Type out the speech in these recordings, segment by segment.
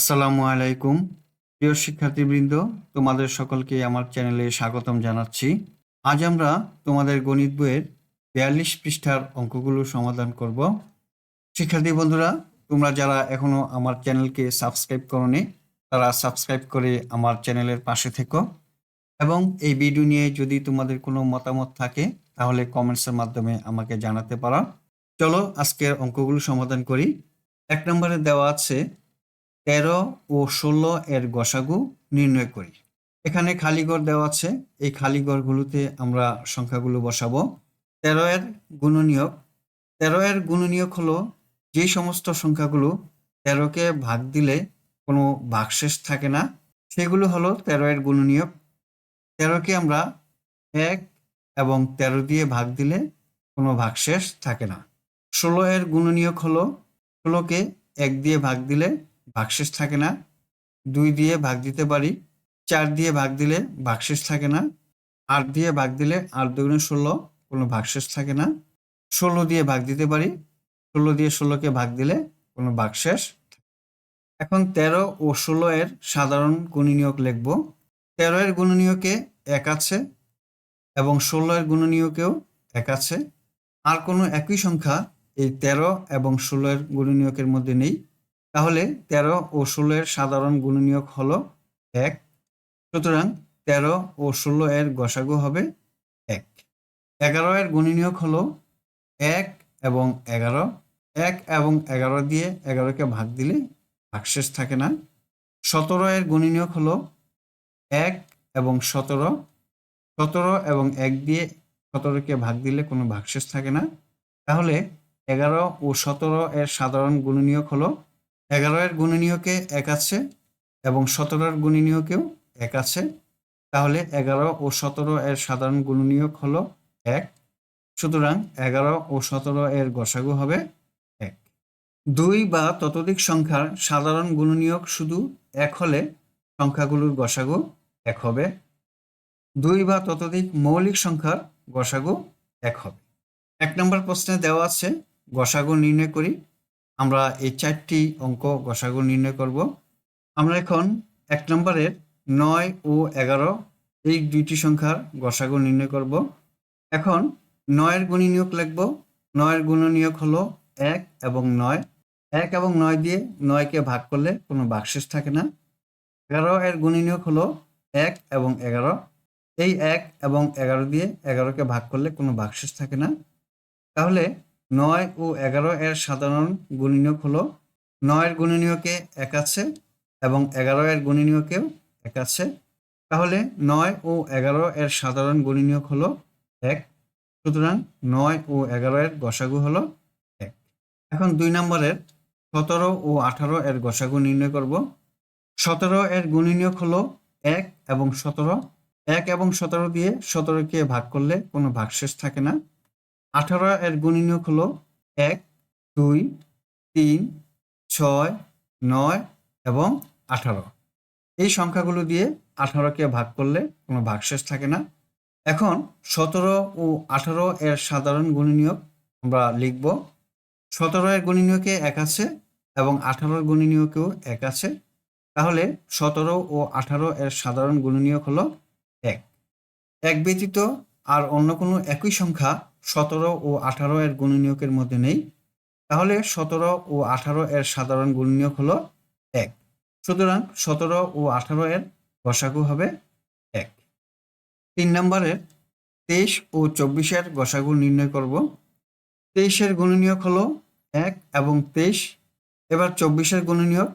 আসসালামু আলাইকুম। প্রিয় শিক্ষার্থীবৃন্দ, তোমাদের সকলকে আমার চ্যানেলে স্বাগতম জানাচ্ছি। আজ আমরা তোমাদের গণিত বইয়ের ৪২ পৃষ্ঠার অঙ্কগুলো সমাধান করব। শিক্ষার্থী বন্ধুরা, তোমরা যারা এখনো আমার চ্যানেলকে সাবস্ক্রাইব করোনি, তারা সাবস্ক্রাইব করে আমার চ্যানেলের পাশে থেকো এবং এই ভিডিও নিয়ে যদি তোমাদের কোনো মতামত থাকে তাহলে কমেন্টসের মাধ্যমে আমাকে জানাতে পারো। চলো আজকের অঙ্কগুলো সমাধান করি। ১ নম্বরে দেওয়া আছে ১৩ ও ১৬ এর গসাগু নির্ণয় করি। এখানে খালিঘর দেওয়া আছে, এই খালিঘরগুলোতে আমরা সংখ্যাগুলো বসাবো। ১৩ এর গুণনীয়ক ১৩ এর গুণনীয়ক হলো যে সমস্ত সংখ্যাগুলো ১৩কে ভাগ দিলে কোনো ভাগশেষ থাকে না, সেগুলো হলো ১৩ এর গুণনীয়ক। ১৩কে আমরা ১ এবং ১৩ দিয়ে ভাগ দিলে কোনো ভাগশেষ থাকে না। ১৬ এর গুণনীয়ক হলো ১৬কে ১ দিয়ে ভাগ দিলে ভাগশেষ থাকে না, ২ দিয়ে ভাগ দিতে পারি, ৪ দিয়ে ভাগ দিলে ভাগশেষ থাকে না, ৮ দিয়ে ভাগ দিলে ৮ দুগুণে ১৬ কোনো ভাগশেষ থাকে না, ১৬ দিয়ে ভাগ দিতে পারি, ১৬ দিয়ে ১৬কে ভাগ দিলে কোনো ভাগশেষ। এখন ১৩ ও ১৬ এর সাধারণ গুণনীয়ক লিখব। ১৩ এর গুণনীয়কে ১ আছে এবং ১৬ এর গুণনীয়কেও ১ আছে। আর কোনো একই সংখ্যা এই ১৩ এবং ১৬ এর গুণনীয়কের মধ্যে নেই, তাহলে ১৩ ও ১৬ এর সাধারণ গুণনীয়ক হলো ১। সুতরাং ১৩ ও ১৬ এর গসাগু হবে ১। ১১ এর গুণনীয়ক হলো ১ এবং ১১। ১ এবং ১১ দিয়ে ১১কে ভাগ দিলে ভাগশেষ থাকে না। ১৭ এর গুণনীয়ক হলো ১ এবং ১৭। ১৭ এবং ১ দিয়ে ১৭কে ভাগ দিলে কোনো ভাগশেষ থাকে না। তাহলে ১১ ও ১৭ এর সাধারণ গুণনীয়ক হলো ১১ এর গুণনীয়কে ১ আছে এবং ১৭ এর গুণনীয়কেও ১ আছে। তাহলে ১১ ও ১৭ এর সাধারণ গুণনীয়ক হলো ১। সুতরাং ১১ ও ১৭ এর গসাগু হবে ১। ২ বা ততোধিক সংখ্যার সাধারণ গুণনীয়ক শুধু ১ হলে সংখ্যাগুলোর গসাগু ১ হবে। ২ বা ততোধিক মৌলিক সংখ্যার গসাগু ১ হবে। ১ নম্বর প্রশ্নে দেওয়া আছে গসাগু নির্ণয় করি। আমরা এই ৪টি অঙ্ক গসাগু নির্ণয় করব। আমরা এখন ১ নম্বরের ৯ ও ১১ এই ২টি সংখ্যার গসাগু নির্ণয় করব। এখন ৯ এর গুণনীয়ক লিখব। ৯ এর গুণনীয়ক হলো ১ এবং ৯। ১ এবং ৯ দিয়ে ৯কে ভাগ করলে কোনো ভাগশেষ থাকে না। ১১ এর গুণনীয়ক হলো ১ এবং ১১। এই ১ এবং ১১ দিয়ে ১১কে ভাগ করলে কোনো ভাগশেষ থাকে না। তাহলে ৯ ও ১১ এর সাধারণ গুণনীয়ক হলো ৯ এর গুণনীয়কে ১ আছে এবং ১১ এর গুণনীয়কেও ১ আছে। তাহলে ৯ ও ১১ এর সাধারণ গুণনীয়ক হলো ১। সুতরাং ৯ ও ১১ এর গসাগু হলো ১। এখন ২ নম্বরের ১৭ ও ১৮ এর গসাগু নির্ণয় করব। ১৭ এর গুণনীয়ক হলো ১ এবং ১৭। ১ এবং ১৭ দিয়ে ১৭কে ভাগ করলে কোনো ভাগশেষ থাকে না। ১৮ এর গুণনীয়ক হলো ১, ২, ৩, ৬, ৯ এবং ১৮। এই সংখ্যাগুলো দিয়ে ১৮কে ভাগ করলে কোনো ভাগশেষ থাকে না। এখন ১৭ ও ১৮ এর সাধারণ গুণনীয়ক আমরা লিখব। ১৭ এর গুণনীয়কে ১ আছে এবং ১৮ এর গুণনীয়কেও ১ আছে। তাহলে ১৭ ও ১৮ এর সাধারণ গুণনীয়ক হলো ১। ১ ব্যতীত আর অন্য কোনো একই সংখ্যা ১৭ ও ১৮ এর গুণনীয়কের মধ্যে নেই, তাহলে ১৭ ও ১৮ এর সাধারণ গুণনীয়ক হলো ১। সুতরাং ১৭ ও ১৮ এর গসাগু হবে ১। ৩ নম্বরের ২৩ ও ২৪ এর গসাগু নির্ণয় করব। ২৩ এর গুণনীয়ক হলো ১ এবং ২৩। এবার ২৪ এর গুণনীয়ক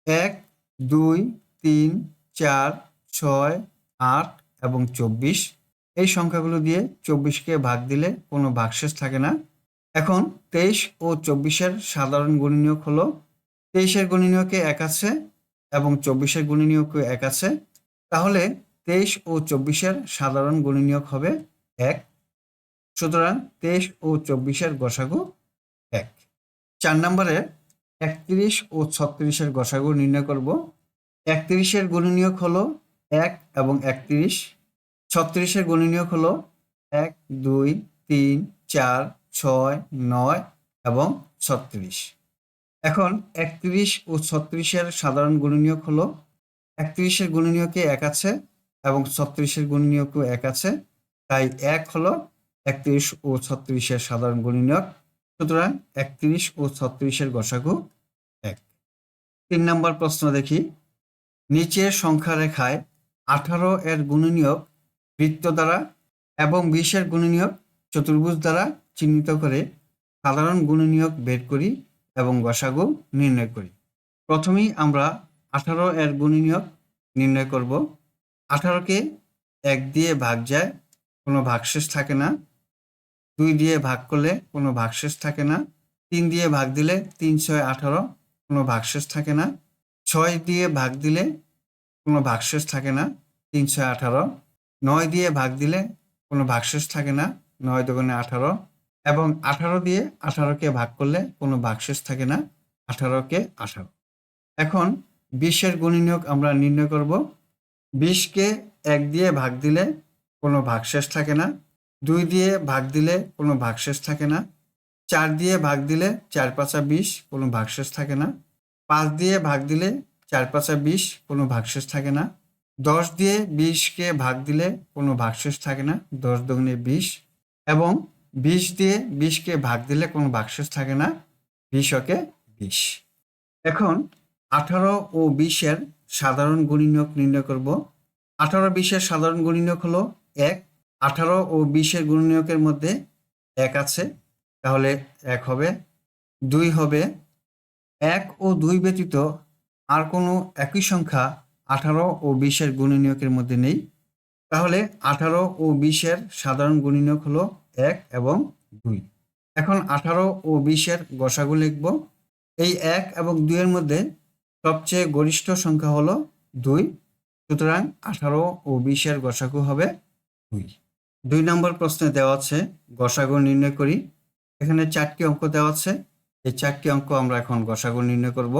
১, ২, ৩, ৪, ৬, ৮ এবং ২৪। এই সংখ্যাগুলো দিয়ে ২৪কে ভাগ দিলে কোনো ভাগশেষ থাকে না। এখন ২৩ ও ২৪ এর সাধারণ গুণনীয়ক হলো ২৩ এর গুণনীয়কে ১ আছে এবং ২৪ এর গুণনীয়কেও ১ আছে। তাহলে ২৩ ও ২৪ এর সাধারণ গুণনীয়ক হবে ১। সুতরাং ২৩ ও ২৪ এর গসাগু ১। ৪ নম্বরে ৩১ ও ৩৬ এর গসাগু নির্ণয় করব। ৩১ এর গুণনীয়ক হলো ১ এবং ৩১। ৩৬ এর গুণনীয়ক হলো ১, ২, ৩, ৪, ৬, ৯ এবং ৩৬। এখন ৩১ ও ৩৬-এর সাধারণ গুণনীয়ক হলো ৩১-এর গুণনীয়কে ১ আছে এবং ৩৬-এর গুণনীয়কও ১ আছে, তাই ১ হলো ৩১ ও ৩৬-এর সাধারণ গুণনীয়ক। সুতরাং ৩১ ও ৩৬-এর গসাগু ১। ৩ নম্বর প্রশ্ন দেখি, নিচের সংখ্যা রেখায় ১৮ এর গুণনীয়ক বৃত্ত দ্বারা এবং ২০ এর গুণনীয়ক চতুর্ভুজ দ্বারা চিহ্নিত করে সাধারণ গুণনীয়ক বের করি এবং গসাগু নির্ণয় করি। প্রথমেই আমরা ১৮ এর গুণনীয়ক নির্ণয় করব। ১৮কে ১ দিয়ে ভাগ যায়, কোনো ভাগশেষ থাকে না। ২ দিয়ে ভাগ করলে কোনো ভাগশেষ থাকে না। ৩ দিয়ে ভাগ দিলে ৩ × ৬ = ১৮, কোনো ভাগশেষ থাকে না। ৬ দিয়ে ভাগ দিলে কোনো ভাগশেষ থাকে না, ৩ × ৬ = ১৮। ৯ দিয়ে ভাগ দিলে কোনো ভাগশেষ থাকে না, ৯ × ২ = ১৮। এবং ১৮ দিয়ে ১৮কে ভাগ করলে কোনো ভাগশেষ থাকে না, ১৮কে ১৮। এখন ২০ এর গুণনীয়ক আমরা নির্ণয় করব। ২০কে ১ দিয়ে ভাগ দিলে কোনো ভাগশেষ থাকে না। ২ দিয়ে ভাগ দিলে কোনো ভাগশেষ থাকে না। ৪ দিয়ে ভাগ দিলে ৪ × ৫ = ২০, কোনো ভাগশেষ থাকে না। ৫ দিয়ে ভাগ দিলে ৪ × ৫ = ২০, কোনো ভাগশেষ থাকে না। ১০ দিয়ে ২০কে ভাগ দিলে কোনো ভাগশেষ থাকে না, ১০ × ২ = ২০। এবং ২০ দিয়ে ২০কে ভাগ দিলে কোনো ভাগশেষ থাকে না, ২০ × ২০। এখন ১৮ ও ২০ এর সাধারণ গুণনীয়ক নির্ণয় করব। ১৮ ২০ এর সাধারণ গুণনীয়ক হলো ১। ১৮ ও ২০ এর গুণনীয়কের মধ্যে ১ আছে, তাহলে ১ হবে। ২ হবে। ১ ও ২ ব্যতীত আর কোনো একই সংখ্যা ১৮ ও ২০ এর গুণনীয়কের মধ্যে নেই, তাহলে ১৮ ও ২০ এর সাধারণ গুণনীয়ক হলো ১ এবং ২। এখন ১৮ ও ২০ এর গসাগু লিখব। এই ১ এবং ২ এর মধ্যে সবচেয়ে গরিষ্ঠ সংখ্যা হলো ২, সুতরাং ১৮ ও ২০ এর গসাগু হবে ২। ২ নম্বর প্রশ্নে দেওয়া আছে গসাগু নির্ণয় করি। এখানে ৪টি অঙ্ক দেওয়া আছে, এই ৪টি অঙ্ক আমরা এখন গসাগু নির্ণয় করব।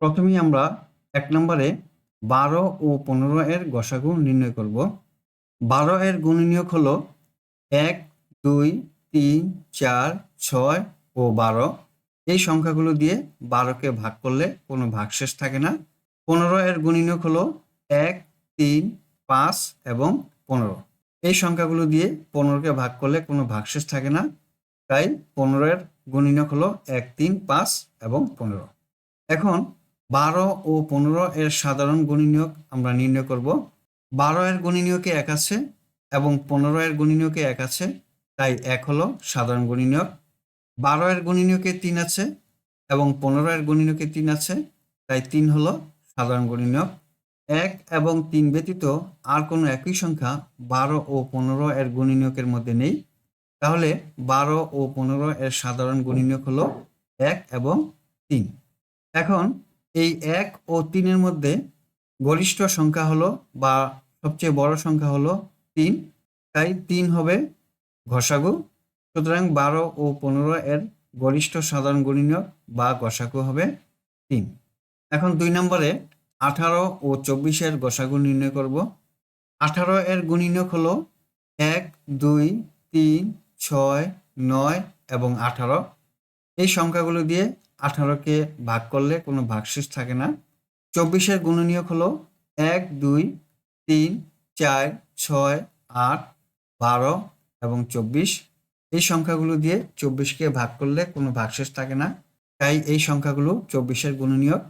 প্রথমেই আমরা ১ নম্বরে ১২ ও ১৫ এর গসাগু নির্ণয় করব। ১২ এর গুণনীয়ক হলো ১, ২, ৩, ৪, ৬ ও ১২। এই সংখ্যাগুলো দিয়ে ১২কে ভাগ করলে কোনো ভাগশেষ থাকে না। ১৫ এর গুণনীয়ক হলো ১, ৩, ৫ এবং ১৫। এই সংখ্যাগুলো দিয়ে ১৫কে ভাগ করলে কোনো ভাগশেষ থাকে না, তাই ১৫ এর গুণনীয়ক হলো ১, ৩, ৫ এবং ১৫। এখন ১২ ও ১৫ এর সাধারণ গুণনীয়ক আমরা নির্ণয় করব। ১২ এর গুণনীয়কে ১ আছে এবং ১৫ এর গুণনীয়কে ১ আছে, তাই ১ হলো সাধারণ গুণনীয়ক। ১২ এর গুণনীয়কে ৩ আছে এবং ১৫ এর গুণনীয়কে ৩ আছে, তাই ৩ হলো সাধারণ গুণনীয়ক। ১ এবং ৩ ব্যতীত আর কোনো একই সংখ্যা ১২ ও ১৫ এর গুণনীয়কের মধ্যে নেই, তাহলে ১২ ও ১৫ এর সাধারণ গুণনীয়ক হলো ১ এবং ৩। এখন এই ১ ও ৩ এর মধ্যে গরিষ্ঠ সংখ্যা হলো বা সবচেয়ে বড় সংখ্যা হলো ৩, তাই ৩ হবে গসাগু। সুতরাং ১২ ও ১৫ এর গরিষ্ঠ সাধারণ গুণনীয়ক বা গসাগু হবে ৩। এখন ২ নম্বরে ১৮ ও ২৪ এর গসাগু নির্ণয় করব। ১৮ এর গুণনীয়ক হলো ১, ২, ৩, ৬, ৯ এবং ১৮। এই সংখ্যাগুলো দিয়ে ১৮কে ভাগ করলে কোনো ভাগশেষ থাকে না। ২৪ এর গুণনীয়ক হলো ১, ২, ৩, ৪, ৬, ৮, ১২ এবং ২৪। এই সংখ্যাগুলো দিয়ে ২৪কে ভাগ করলে কোনো ভাগশেষ থাকে না, তাই এই সংখ্যাগুলো ২৪ এর গুণনীয়ক।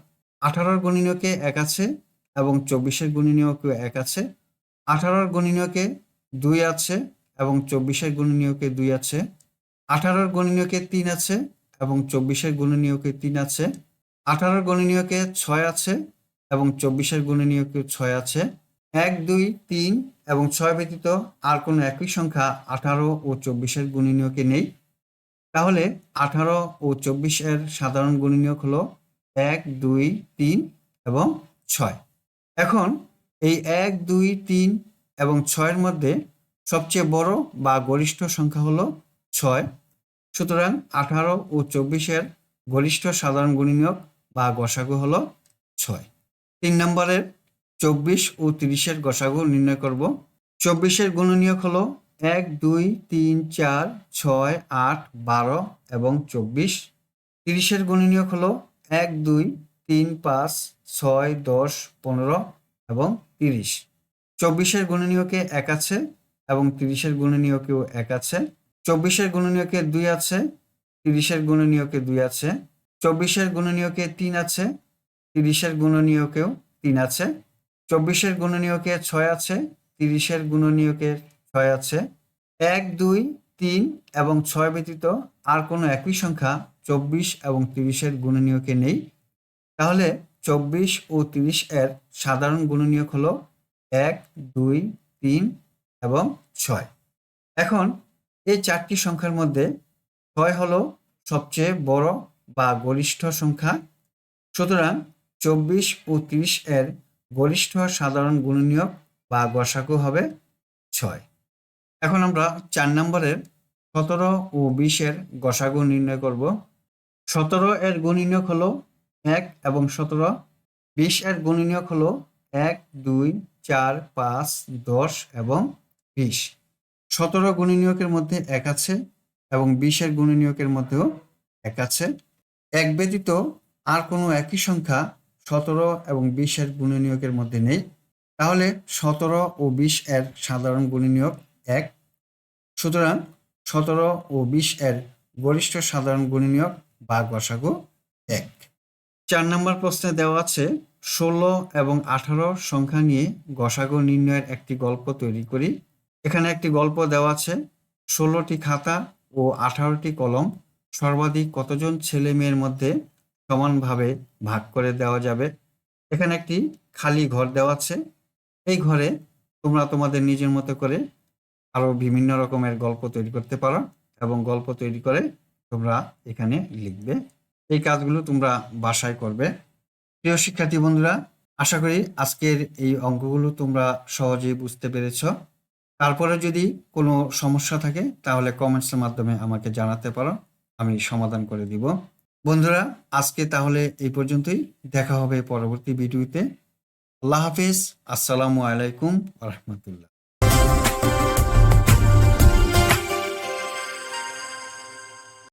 ১৮ এর গুণনীয়কে ১ আছে এবং ২৪ এর গুণনীয়কেও ১ আছে। ১৮ এর গুণনীয়কে ২ আছে এবং ২৪ এর গুণনীয়কে ২ আছে। ১৮ এর গুণনীয়কে ৩ আছে এবং ২৪ এর গুণনীয়কে ৩ আছে। ১৮ এর গুণনীয়কে ৬ আছে এবং ২৪ এর গুণনীয়কে ৬ আছে। ১, ২, ৩ এবং ৬ ব্যতীত আর কোনো একই সংখ্যা ১৮ ও ২৪ এর গুণনীয়কে নেই, তাহলে ১৮ ও ২৪ এর সাধারণ গুণনীয়ক হলো ১, ২, ৩ এবং ৬। এখন এই ১, ২, ৩ এবং ৬ এর মধ্যে সবচেয়ে বড় বা গরিষ্ঠ সংখ্যা হলো ৬, সুতরাং ১৮ ও ২৪ এর গরিষ্ঠ সাধারণ গুণনীয়ক বা গসাগু হলো ৬। ৩ নম্বরের ২৪ ও ৩০ এর গসাগু নির্ণয় করব। ২৪ এর গুণনীয়ক হলো ১, ২, ৩, ৪, ৬, ৮, ১২ এবং ২৪। 30-এর গুণনীয়ক হলো 1, 2, 3, 5, 6, 10, 15 এবং 30। 24-এর গুণনীয়কে 1 আছে এবং 30-এর গুণনীয়কেও 1 আছে। 24-এর গুণনীয়কে 2 আছে, 30-এর গুণনীয়কে 2 আছে। 24-এর গুণনীয়কে 3 আছে, 30-এর গুণনীয়কেও 3 আছে। 24-এর গুণনীয়কে 6 আছে, 30-এর গুণনীয়কে 6 আছে। 1, 2, 3 এবং 6 ব্যতীত আর কোনো একই সংখ্যা 24 এবং 30-এর গুণনীয়কে নেই। তাহলে 24 ও 30 এর সাধারণ গুণনীয়ক হলো 1, 2, 3 এবং 6। এখন এই 4টি সংখ্যার মধ্যে 6 হলো সবচেয়ে বড় বা গরিষ্ঠ সংখ্যা। সুতরাং 24 ও 30 এর গরিষ্ঠ সাধারণ গুণনীয়ক বা গসাগু হবে 6। এখন আমরা 4 নম্বরের 17 ও 20 এর গসাগু নির্ণয় করব। 17 এর গুণনীয়ক হলো 1 এবং 17। 20 এর গুণনীয়ক হলো 1, 2, 4, 5, 10 এবং 20। 17 গুণনীয়কের মধ্যে 1 আছে এবং 20 এর গুণনীয়কের মধ্যেও 1 আছে। 1 ব্যতীত আর কোনো একই সংখ্যা 17 এবং 20 এর গুণনীয়কের মধ্যে নেই। তাহলে 17 ও 20 এর সাধারণ গুণনীয়ক 1। সুতরাং 17 ও 20 এর গরিষ্ঠ সাধারণ গুণনীয়ক বা গসাগু 1। 4 নম্বর প্রশ্নে দেওয়া আছে 16 এবং 18 সংখ্যা নিয়ে গসাগু নির্ণয়ের একটি গল্প তৈরি করি। এখানে একটি গল্প দেওয়া আছে। 16টি খাতা ও 18টি কলম সর্বাধিক কতজন ছেলে মেয়ের মধ্যে সমানভাবে ভাগ করে দেওয়া যাবে। এখানে একটি খালি ঘর দেওয়া আছে। এই ঘরে তোমরা তোমাদের নিজের মতো করে আরো বিভিন্ন রকমের গল্প তৈরি করতে পারো এবং গল্প তৈরি করে তোমরা এখানে লিখবে। এই কাজগুলো তোমরা বাসায় করবে। প্রিয় শিক্ষার্থী বন্ধুরা, আশা করি আজকের এই অঙ্কগুলো তোমরা সহজেই বুঝতে পেরেছ। তারপরে যদি কোনো সমস্যা থাকে তাহলে কমেন্টসের মাধ্যমে আমাকে জানাতে পারো, আমি সমাধান করে দিব। বন্ধুরা, আজকে তাহলে এই পর্যন্তই। দেখা হবে পরবর্তী ভিডিওতে। আল্লাহ হাফিজ। আসসালামু আলাইকুম ওয়া রাহমাতুল্লাহ।